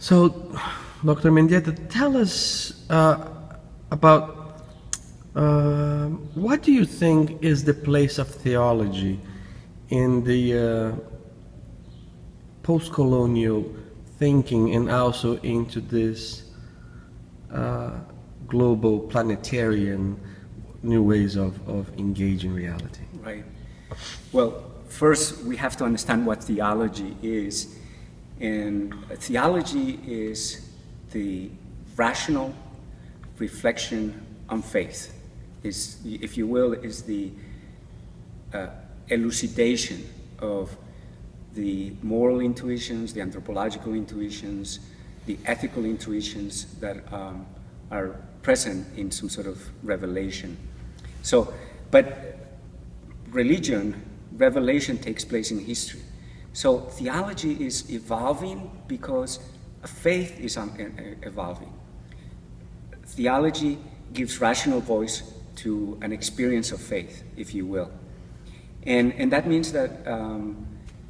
So, Dr. Mendieta, tell us about what do you think is the place of theology in the post-colonial thinking and also into this global planetarian new ways of engaging reality? Right. Well, first we have to understand what theology is. And theology is the rational reflection on faith. Is, if you will, is the elucidation of the moral intuitions, the anthropological intuitions, the ethical intuitions that are present in some sort of revelation. So, but revelation takes place in history. So theology is evolving because faith is evolving. Theology gives rational voice to an experience of faith, if you will. And that means that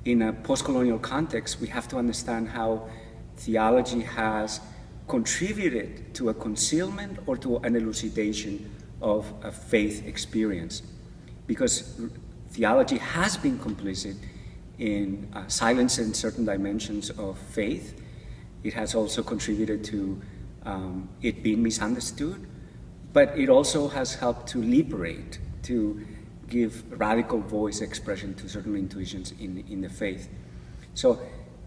in a post-colonial context, we have to understand how theology has contributed to a concealment or to an elucidation of a faith experience. Because theology has been complicit in silencing certain dimensions of faith. It has also contributed to it being misunderstood, but it also has helped to liberate, to give radical voice expression to certain intuitions in the faith. So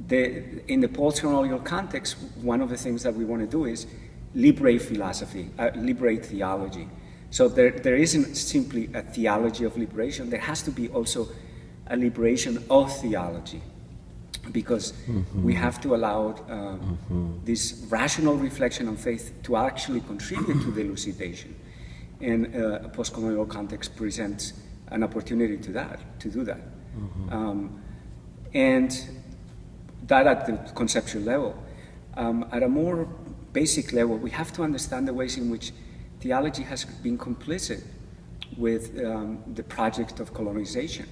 in the post-colonial context, one of the things that we want to do is liberate philosophy, liberate theology. So there isn't simply a theology of liberation, there has to be also a liberation of theology, because we have to allow this rational reflection on faith to actually contribute to the elucidation. And a post-colonial context presents an opportunity to do that. And that at the conceptual level. At a more basic level, we have to understand the ways in which theology has been complicit with the project of colonization.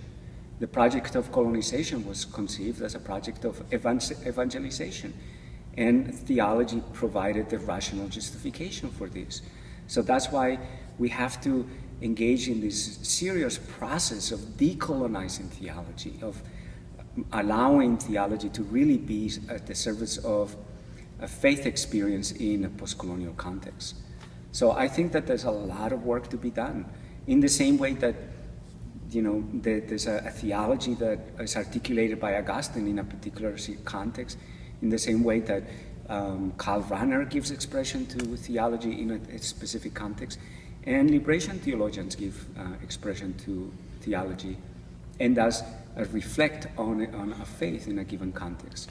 The project of colonization was conceived as a project of evangelization, and theology provided the rational justification for this. So that's why we have to engage in this serious process of decolonizing theology, of allowing theology to really be at the service of a faith experience in a post-colonial context. So I think that there's a lot of work to be done, in the same way that there's a theology that is articulated by Augustine in a particular context, in the same way that Karl Rahner gives expression to theology in a specific context, and liberation theologians give expression to theology, and thus reflect on a faith in a given context.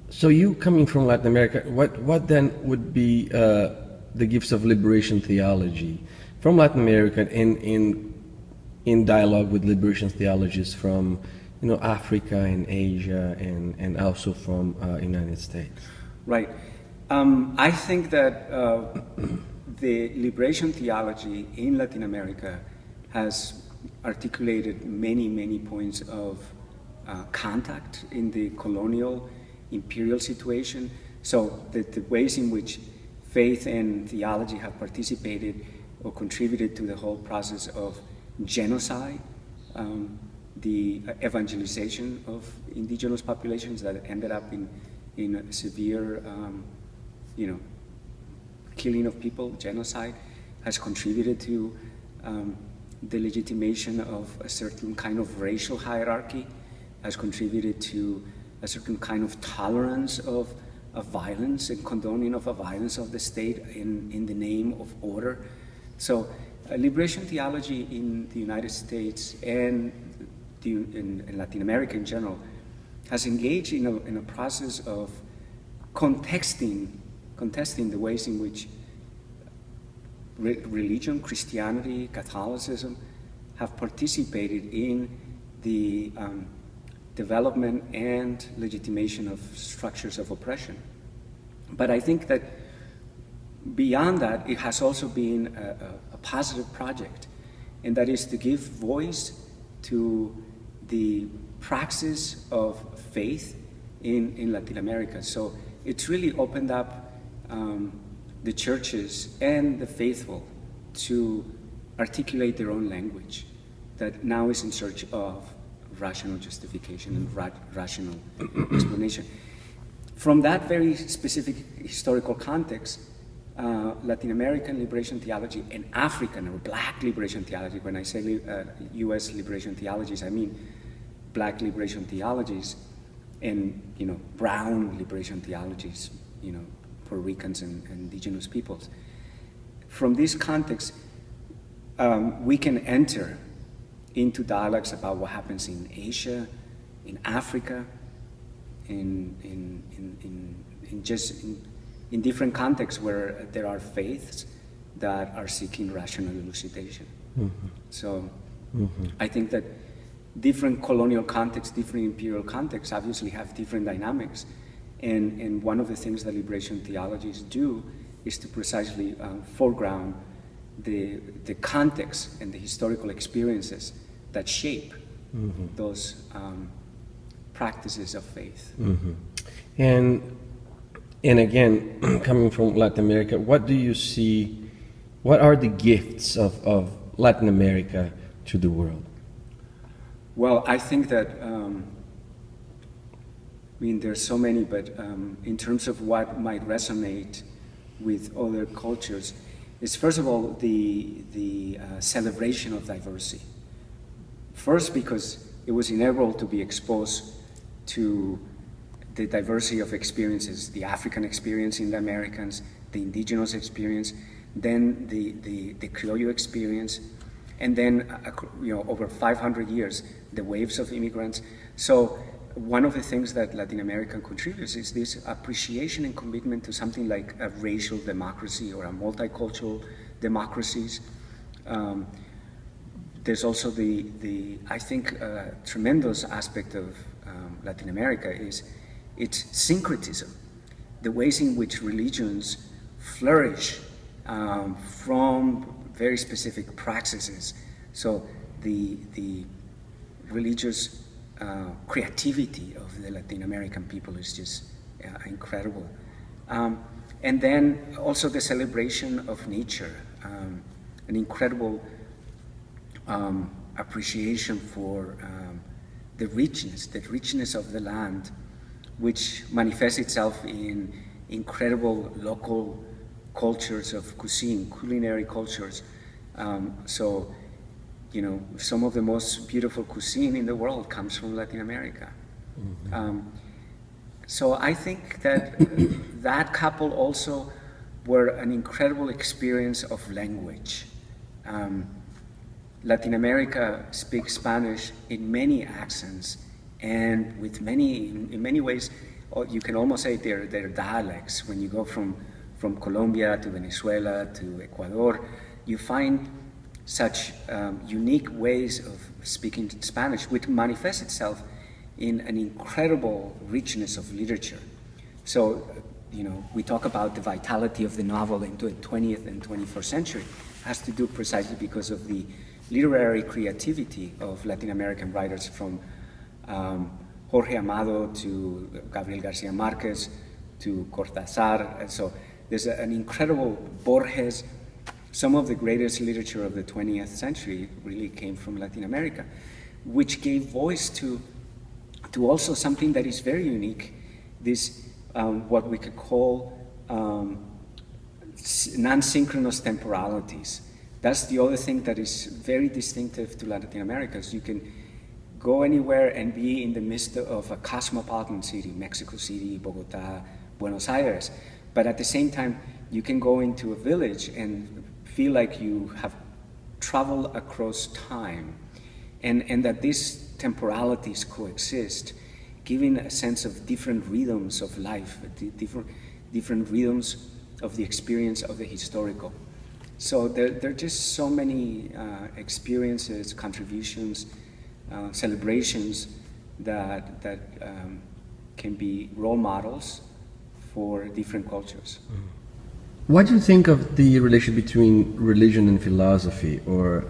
So you coming from Latin America, what then would be the gifts of liberation theology from Latin America in dialogue with liberation theologists from Africa and Asia and also from United States? Right. I think that the liberation theology in Latin America has articulated many points of contact in the colonial imperial situation. So the ways in which faith and theology have participated or contributed to the whole process of genocide, the evangelization of indigenous populations that ended up in a severe, killing of people, genocide, has contributed to the legitimation of a certain kind of racial hierarchy, has contributed to a certain kind of tolerance of violence and condoning of a violence of the state in the name of order. So liberation theology in the United States and in Latin America in general has engaged in a process of contesting the ways in which religion, Christianity, Catholicism have participated in the development and legitimation of structures of oppression. But I think that beyond that, it has also been a positive project, and that is to give voice to the praxis of faith in Latin America. So it's really opened up the churches and the faithful to articulate their own language that now is in search of rational justification and rational explanation. From that very specific historical context, Latin American liberation theology and African or Black liberation theology, when I say U.S. liberation theologies, I mean Black liberation theologies and brown liberation theologies, Puerto Ricans and indigenous peoples. From this context, we can enter into dialogues about what happens in Asia, in Africa, in different contexts where there are faiths that are seeking rational elucidation. Mm-hmm. So I think that different colonial contexts, different imperial contexts obviously have different dynamics. And one of the things that liberation theologies do is to precisely foreground the context and the historical experiences that shape those practices of faith. Mm-hmm. And again, coming from Latin America, what do you see, what are the gifts of Latin America to the world? Well, I think that, there's so many, but in terms of what might resonate with other cultures, is first of all the celebration of diversity. First, because it was inevitable to be exposed to the diversity of experiences, the African experience in the Americans, the indigenous experience, then the Criollo experience, and then over 500 years, the waves of immigrants. So one of the things that Latin America contributes is this appreciation and commitment to something like a racial democracy or a multicultural democracies. There's also I think, tremendous aspect of Latin America is its syncretism, the ways in which religions flourish from very specific practices. So the religious creativity of the Latin American people is just incredible. And then also the celebration of nature, an incredible appreciation for the richness of the land, which manifests itself in incredible local cultures of culinary cultures. So, some of the most beautiful cuisine in the world comes from Latin America. Mm-hmm. So I think that that couple also were an incredible experience of language. Latin America speaks Spanish in many accents and with in many ways, you can almost say they're dialects. When you go from Colombia to Venezuela to Ecuador, you find such unique ways of speaking Spanish, which manifests itself in an incredible richness of literature. So, we talk about the vitality of the novel into the 20th and 21st century. It has to do precisely because of the literary creativity of Latin American writers, from Jorge Amado to Gabriel Garcia Marquez to Cortázar. And so there's an incredible Borges. Some of the greatest literature of the 20th century really came from Latin America, which gave voice to also something that is very unique, this what we could call non-synchronous temporalities. That's the other thing that is very distinctive to Latin America. So you can go anywhere and be in the midst of a cosmopolitan city, Mexico City, Bogota, Buenos Aires, but at the same time, you can go into a village and feel like you have traveled across time, and that these temporalities coexist, giving a sense of different rhythms of life, different rhythms of the experience of the historical. So there are just so many experiences, contributions, celebrations that can be role models for different cultures. What do you think of the relation between religion and philosophy, or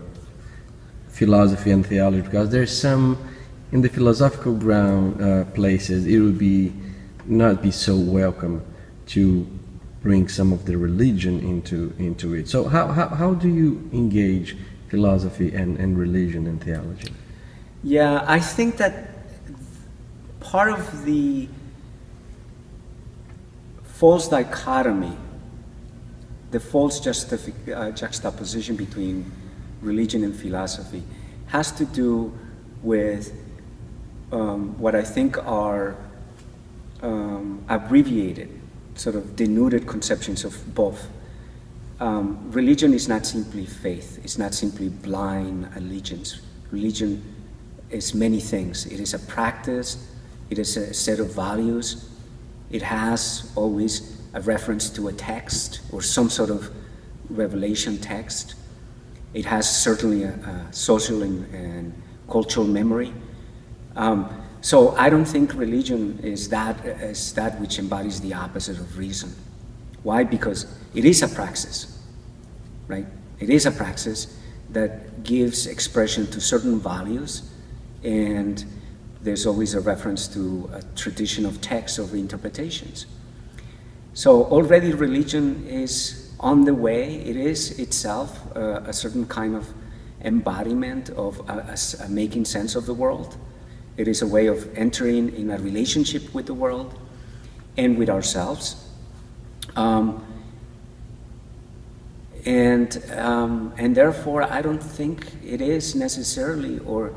philosophy and theology? Because there's some, in the philosophical ground places, it would not be so welcome to bring some of the religion into it. So how do you engage philosophy and religion and theology? Yeah, I think that part of the false dichotomy, the false juxtaposition between religion and philosophy has to do with what I think are abbreviated, sort of denuded conceptions of both. Religion is not simply faith, it's not simply blind allegiance. Religion is many things. It is a practice, it is a set of values, it has always a reference to a text or some sort of revelation text. It has certainly a social and cultural memory. So I don't think religion is that which embodies the opposite of reason. Why? Because it is a praxis, right? It is a praxis that gives expression to certain values, and there's always a reference to a tradition of texts or interpretations. So already religion is on the way. It is itself a certain kind of embodiment of a making sense of the world. It is a way of entering in a relationship with the world and with ourselves. And therefore, I don't think it is necessarily, or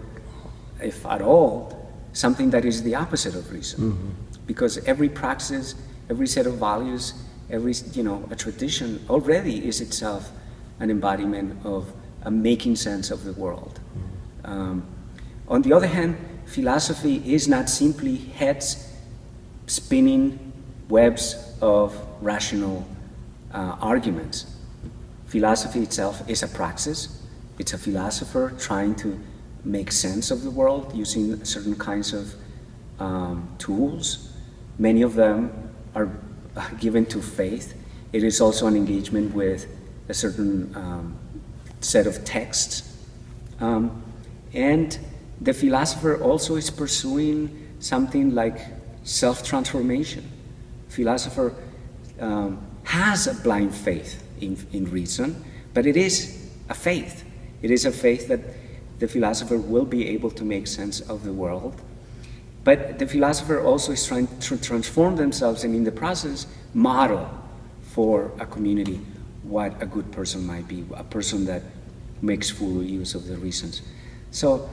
if at all, something that is the opposite of reason. Mm-hmm. Because every praxis, every set of values, every a tradition already is itself an embodiment of a making sense of the world. Mm-hmm. On the other hand, philosophy is not simply heads spinning webs of rational arguments. Philosophy itself is a praxis. It's a philosopher trying to make sense of the world using certain kinds of tools. Many of them are given to faith. It is also an engagement with a certain set of texts. And the philosopher also is pursuing something like self-transformation. Philosopher has a blind faith in reason, but it is a faith. It is a faith that the philosopher will be able to make sense of the world. But the philosopher also is trying to transform themselves and in the process model for a community what a good person might be, a person that makes full use of the reasons. So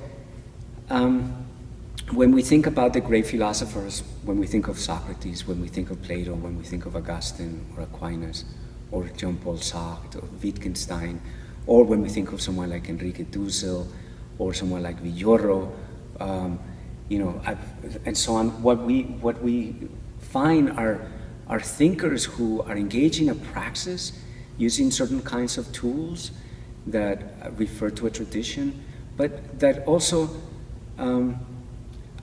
when we think about the great philosophers, when we think of Socrates, when we think of Plato, when we think of Augustine or Aquinas or Jean-Paul Sartre or Wittgenstein, or when we think of someone like Enrique Dussel or someone like Villoro, and so on, what we find are thinkers who are engaging a praxis using certain kinds of tools that refer to a tradition, but that also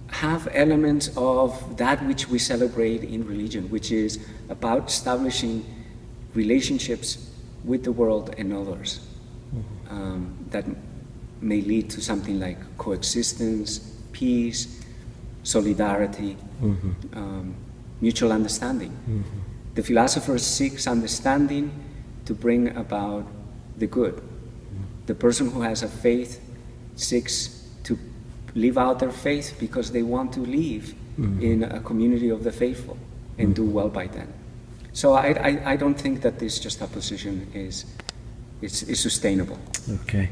have elements of that which we celebrate in religion, which is about establishing relationships with the world and others that may lead to something like coexistence, peace, solidarity, mutual understanding. Mm-hmm. The philosopher seeks understanding to bring about the good. Mm-hmm. The person who has a faith seeks to live out their faith because they want to live in a community of the faithful and do well by them. So I don't think that this juxtaposition is sustainable. Okay.